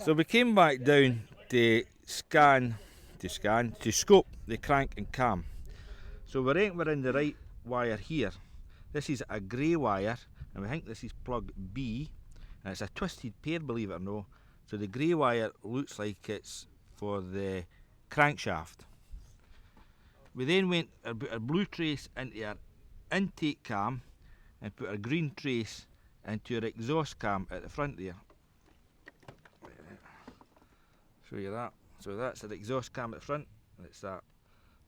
So we came back down to scope the crank and cam. So we reckon we're in the right wire here. This is a grey wire, and we think this is plug B, and it's a twisted pair, believe it or no. So the grey wire looks like it's for the crankshaft. We then went and put a blue trace into our intake cam and put a green trace into our exhaust cam at the front there. Show you that. So that's the exhaust cam at the front, it's that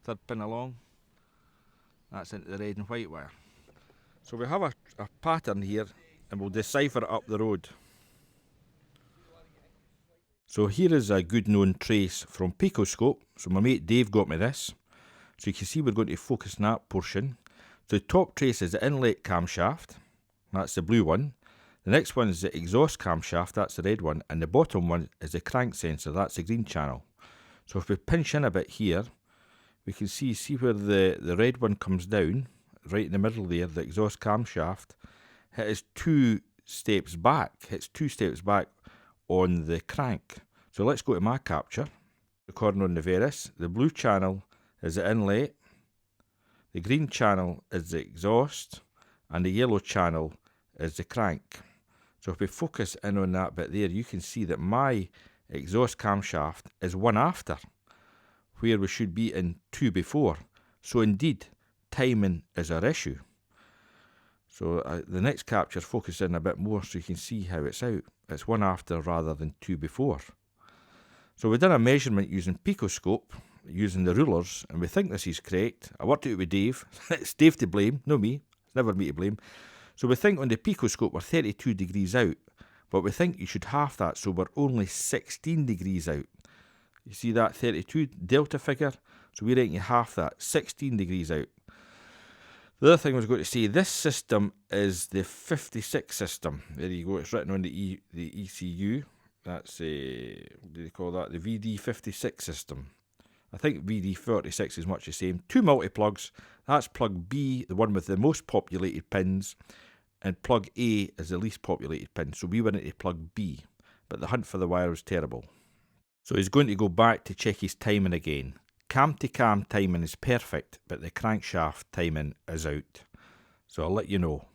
third pin along. That's into the red and white wire. So we have a pattern here, and we'll decipher it up the road. So here is a good known trace from Picoscope. So my mate Dave got me this. So you can see we're going to focus on that portion. So the top trace is the inlet camshaft, that's the blue one. The next one is the exhaust camshaft, that's the red one. And the bottom one is the crank sensor, that's the green channel. So if we pinch in a bit here, we can see where the red one comes down, right in the middle there, the exhaust camshaft. It is two steps back on the crank. So let's go to my capture. Recording on the Veris, the blue channel is the inlet, the green channel is the exhaust, and the yellow channel is the crank. So if we focus in on that bit there, you can see that my exhaust camshaft is one after, where we should be in two before. So indeed, timing is our issue. So the next capture focuses in a bit more so you can see how it's out. It's one after rather than two before. So we've done a measurement using Picoscope, using the rulers, and we think this is correct. I worked it out with Dave. It's Dave to blame, no me. It's never me to blame. So we think on the Picoscope we're 32 degrees out, but we think you should half that, so we're only 16 degrees out. You see that 32 delta figure? So we reckon you half that, 16 degrees out. The other thing I was going to say, this system is the 56 system. There you go, it's written on the ECU. That's what do they call that? The VD56 system. I think VD46 is much the same. Two multi-plugs. That's plug B, the one with the most populated pins, and plug A is the least populated pin. So we went into plug B, but the hunt for the wire was terrible. So he's going to go back to check his timing again. Cam to cam timing is perfect, but the crankshaft timing is out. So I'll let you know.